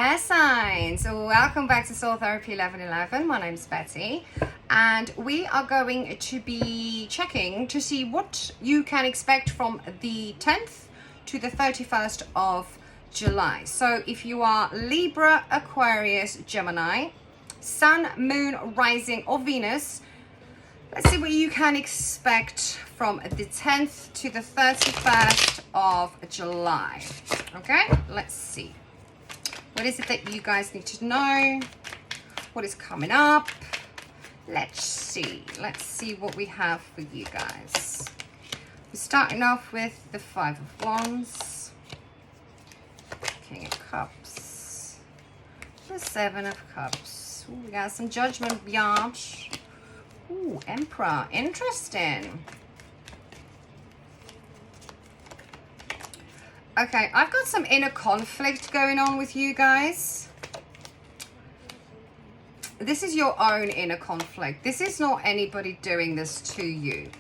Air signs, welcome back to Soul Therapy 1111. My name's Betty, and we are going to be checking to see what you can expect from the 10th to the 31st of July. So if you are Libra, Aquarius, Gemini, Sun, Moon, Rising, or Venus, let's see what you can expect from the 10th to the 31st of July. Okay, let's see. What is it that you guys need to know? What is coming up? Let's see. Let's see what we have for you guys. We're starting off with the Five of Wands, King of Cups, the Seven of Cups. Ooh, we got some Judgment, biatch. Ooh, Emperor. Interesting. Okay, I've got some inner conflict going on with you guys. This is your own inner conflict. This is not anybody doing this to you.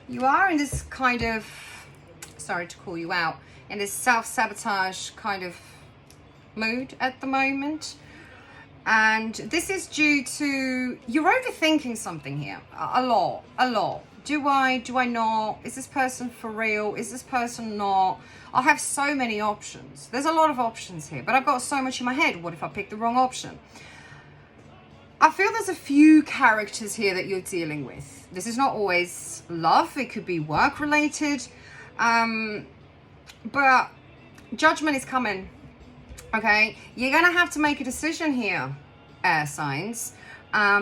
You are in this kind of, sorry to call you out, in this self-sabotage kind of mood at the moment. And this is due to, you're overthinking something here. A lot. Do I not? Is this person for real? Is this person not? I have so many options. There's a lot of options here, but I've got so much in my head. What if I pick the wrong option? I feel there's a few characters here that you're dealing with. This is not always love. It could be work related. But judgment is coming. Okay, you're gonna have to make a decision here, air signs,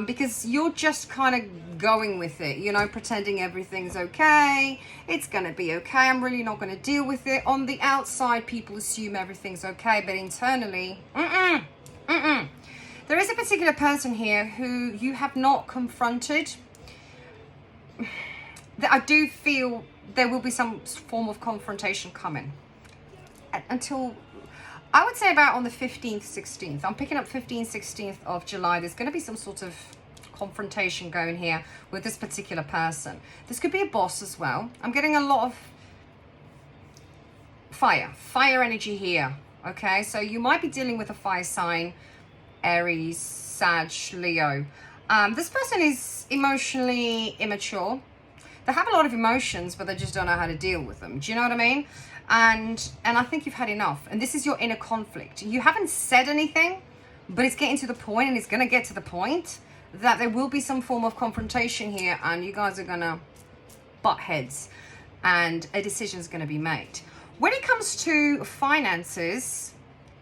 because you're just kind of going with it, you know, pretending everything's okay. It's gonna be okay. I'm really not gonna deal with it. On the outside, people assume everything's okay, but internally, There is a particular person here who you have not confronted. I do feel there will be some form of confrontation coming until, I would say, about on the 15th, 16th. I'm picking up 15th, 16th of July. There's going to be some sort of confrontation going here with this particular person. This could be a boss as well. I'm getting a lot of fire energy here. Okay, so you might be dealing with a fire sign, Aries, Sag, Leo. This person is emotionally immature. They have a lot of emotions, but they just don't know how to deal with them. Do you know what I mean? And I think you've had enough. And this is your inner conflict. You haven't said anything, but it's getting to the point, and it's going to get to the point that there will be some form of confrontation here, and you guys are going to butt heads, and a decision is going to be made. When it comes to finances,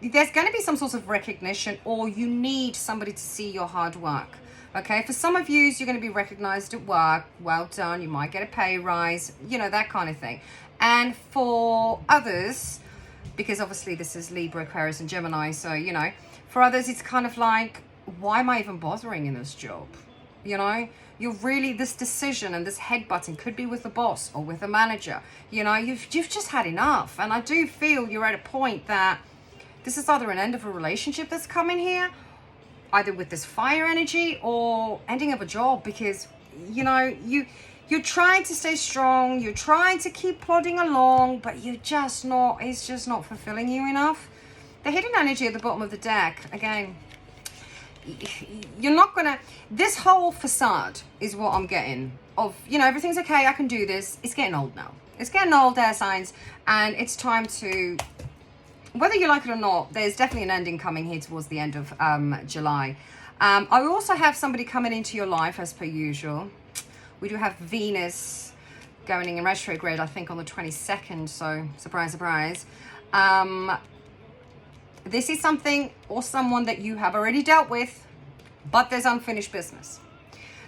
there's going to be some sort of recognition, or you need somebody to see your hard work. Okay, for some of you, you're going to be recognized at work. Well done. You might get a pay rise, you know, that kind of thing. And for others, because obviously this is Libra, Aquarius, and Gemini, so, you know, for others, it's kind of like, why am I even bothering in this job? You know, you're really, this decision and this headbutting could be with the boss or with a manager. You know, you've just had enough. And I do feel you're at a point that this is either an end of a relationship that's coming here, either with this fire energy, or ending of a job, because, you know, you're trying to stay strong, you're trying to keep plodding along, but you're just not, it's just not fulfilling you enough. The hidden energy at the bottom of the deck, again, you're not gonna, this whole facade is what I'm getting of, you know, everything's okay, I can do this. It's getting old now. It's getting old, air signs, and it's time to, whether you like it or not, there's definitely an ending coming here towards the end of July. I also have somebody coming into your life as per usual. We do have Venus going in retrograde, I think, on the 22nd. So, surprise, surprise. This is something or someone that you have already dealt with, but there's unfinished business.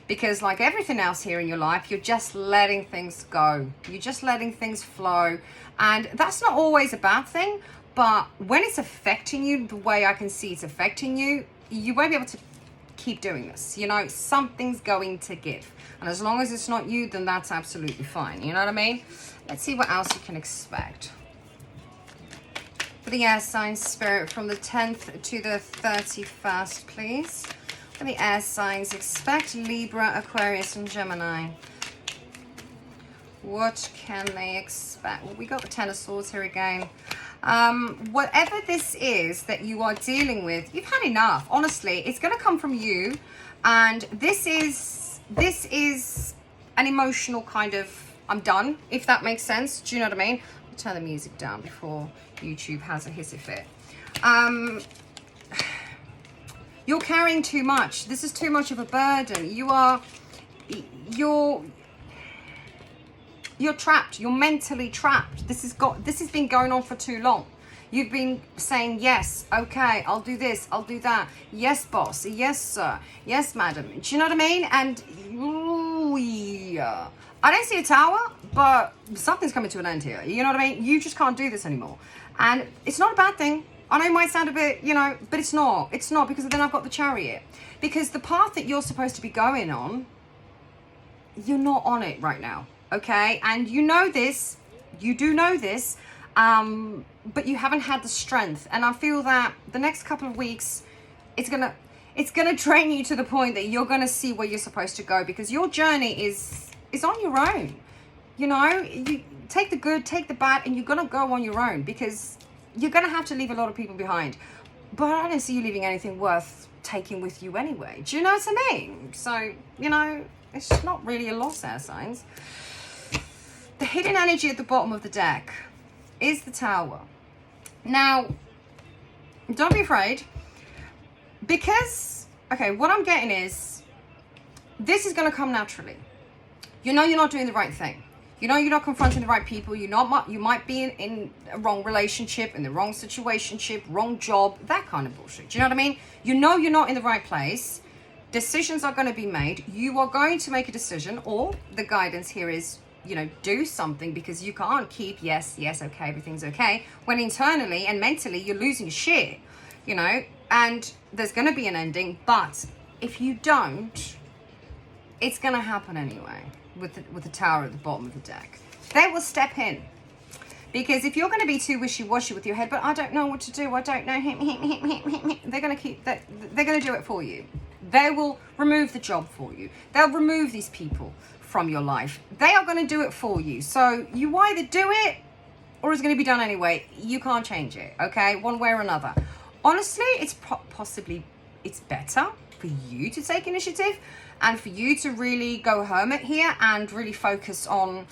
Because like everything else here in your life, you're just letting things go. You're just letting things flow. And that's not always a bad thing. But when it's affecting you the way I can see it's affecting you, you won't be able to keep doing this. You know, something's going to give. And as long as it's not you, then that's absolutely fine. You know what I mean? Let's see what else you can expect. For the air sign spirit from the 10th to the 31st, please. What do the air signs expect? Libra, Aquarius, and Gemini. What can they expect? Well, we got the Ten of Swords here again. Whatever this is that you are dealing with, you've had enough. Honestly, it's going to come from you. And this is an emotional kind of, I'm done, if that makes sense. Do you know what I mean? I'll turn the music down before YouTube has a hissy fit. You're carrying too much. This is too much of a burden. You're trapped. You're mentally trapped. This has been going on for too long. You've been saying, yes, okay, I'll do this, I'll do that. Yes, boss. Yes, sir. Yes, madam. Do you know what I mean? And ooh, yeah. I don't see a tower, but something's coming to an end here. You know what I mean? You just can't do this anymore. And it's not a bad thing. I know it might sound a bit, you know, but it's not. It's not, because then I've got the Chariot. Because the path that you're supposed to be going on, you're not on it right now. Okay? And you know this. You do know this. But you haven't had the strength. And I feel that the next couple of weeks, it's gonna train you to the point that you're gonna see where you're supposed to go, because your journey is on your own. You know, you take the good, take the bad, and you're gonna go on your own, because you're gonna have to leave a lot of people behind. But I don't see you leaving anything worth taking with you anyway. Do you know what I mean? So, you know, it's not really a loss, air signs. The hidden energy at the bottom of the deck is the Tower. Now, don't be afraid, because, okay, what I'm getting is, this is going to come naturally. You know you're not doing the right thing. You know you're not confronting the right people. You might be in a wrong relationship, in the wrong situationship, wrong job, that kind of bullshit. Do you know what I mean? You know you're not in the right place. Decisions are going to be made. You are going to make a decision, or the guidance here is, you know, do something, because you can't keep yes, okay, everything's okay, when internally and mentally you're losing your shit, you know, and there's going to be an ending. But if you don't, it's going to happen anyway with the Tower at the bottom of the deck. They will step in, because if you're going to be too wishy-washy with your head, but I don't know what to do, I don't know, they're going to do it for you. They will remove the job for you. They'll remove these people from your life. They are going to do it for you. So you either do it, or it's going to be done anyway. You can't change it, okay? One way or another. Honestly, it's it's better for you to take initiative, and for you to really go hermit here and really focus on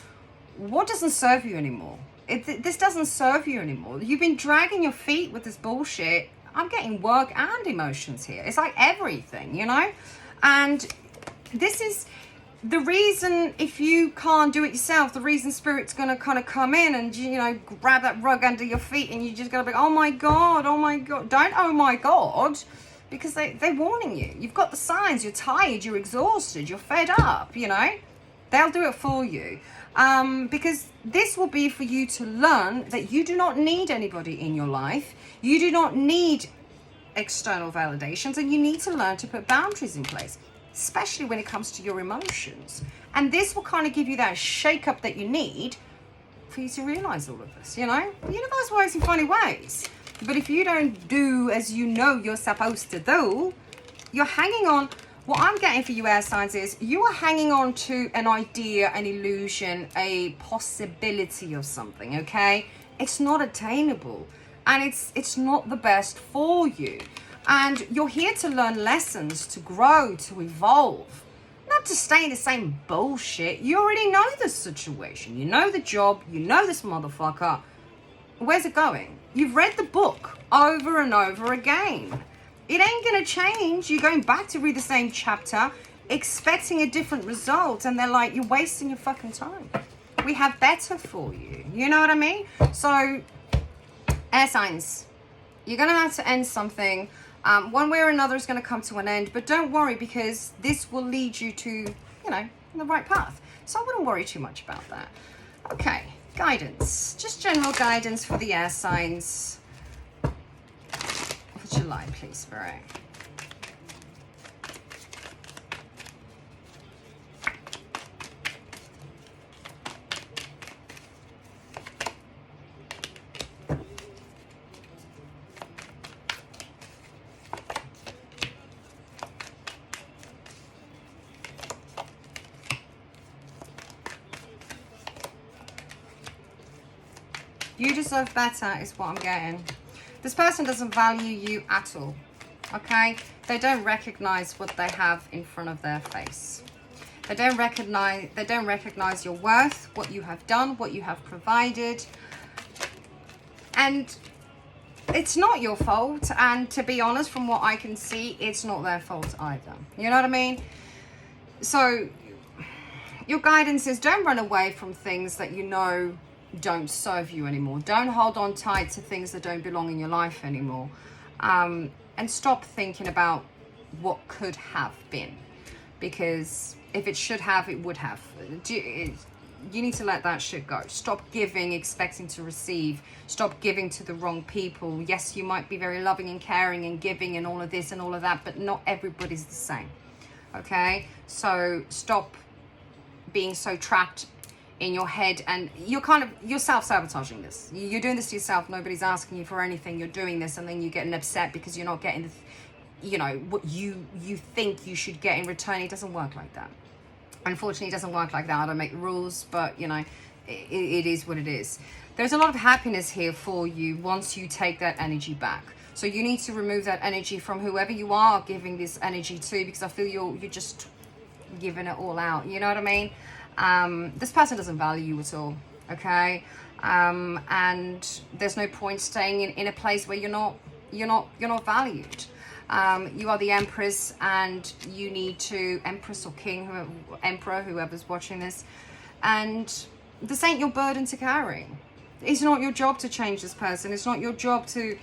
what doesn't serve you anymore. This doesn't serve you anymore. You've been dragging your feet with this bullshit. I'm getting work and emotions here. It's like everything, you know? And this is the reason, if you can't do it yourself, the reason Spirit's going to kind of come in and, you know, grab that rug under your feet, and you just got to be, oh my God. Don't oh my God, because they're warning you. You've got the signs. You're tired. You're exhausted. You're fed up, you know? They'll do it for you. Because this will be for you to learn that you do not need anybody in your life. You do not need external validations, and you need to learn to put boundaries in place, especially when it comes to your emotions. And this will kind of give you that shake up that you need for you to realize all of this, you know? The universe works in funny ways. But if you don't do as you know you're supposed to do, you're hanging on. What I'm getting for you, air signs, is you are hanging on to an idea, an illusion, a possibility of something, okay? It's not attainable, and it's not the best for you. And you're here to learn lessons, to grow, to evolve, not to stay in the same bullshit. You already know the situation. You know the job. You know this motherfucker. Where's it going? You've read the book over and over again. It ain't gonna change. You're going back to read the same chapter, expecting a different result, and they're like, you're wasting your fucking time. We have better for you. You know what I mean? So, air signs, you're gonna have to end something. One way or another is going to come to an end, but don't worry, because this will lead you to, you know, the right path. So I wouldn't worry too much about that. Okay, guidance. Just general guidance for the air signs for July, please, Spirit. You deserve better is what I'm getting. This person doesn't value you at all, okay? They don't recognize what they have in front of their face. They don't recognize your worth, what you have done, what you have provided. And it's not your fault. And to be honest, from what I can see, it's not their fault either. You know what I mean? So your guidance is don't run away from things that you know don't serve you anymore. Don't hold on tight to things that don't belong in your life anymore. And stop thinking about what could have been. Because if it should have, it would have. You need to let that shit go. Stop giving, expecting to receive. Stop giving to the wrong people. Yes, you might be very loving and caring and giving and all of this and all of that, but not everybody's the same. Okay? So stop being so trapped in your head, and you're self-sabotaging this. You're doing this to yourself. Nobody's asking you for anything. You're doing this, and then you're getting upset because you're not getting the what you think you should get in return. It doesn't work like that. Unfortunately, it doesn't work like that. I don't make the rules, but it is what it is. There's a lot of happiness here for you once you take that energy back. So you need to remove that energy from whoever you are giving this energy to, because I feel you're just giving it all out. You know what I mean? This person doesn't value you at all. Okay, and there's no point staying in a place where you're not valued. You are the Empress, and you need to, Empress or King, Emperor, whoever's watching this, and this ain't your burden to carry. It's not your job to change this person. It's not your job to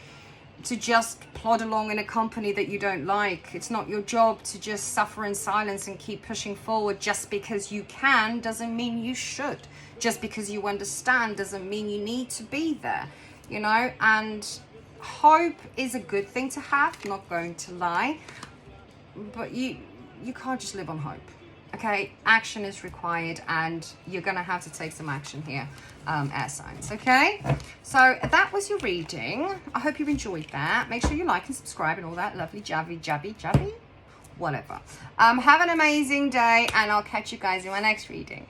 just plod along in a company that you don't like. It's not your job to just suffer in silence and keep pushing forward. Just because you can doesn't mean you should. Just because you understand doesn't mean you need to be there, and hope is a good thing to have, not going to lie, but you can't just live on hope. Okay, action is required, and you're gonna have to take some action here, air signs. Okay, so that was your reading. I hope you enjoyed that. Make sure you like and subscribe and all that lovely jabby whatever. Have an amazing day, and I'll catch you guys in my next reading.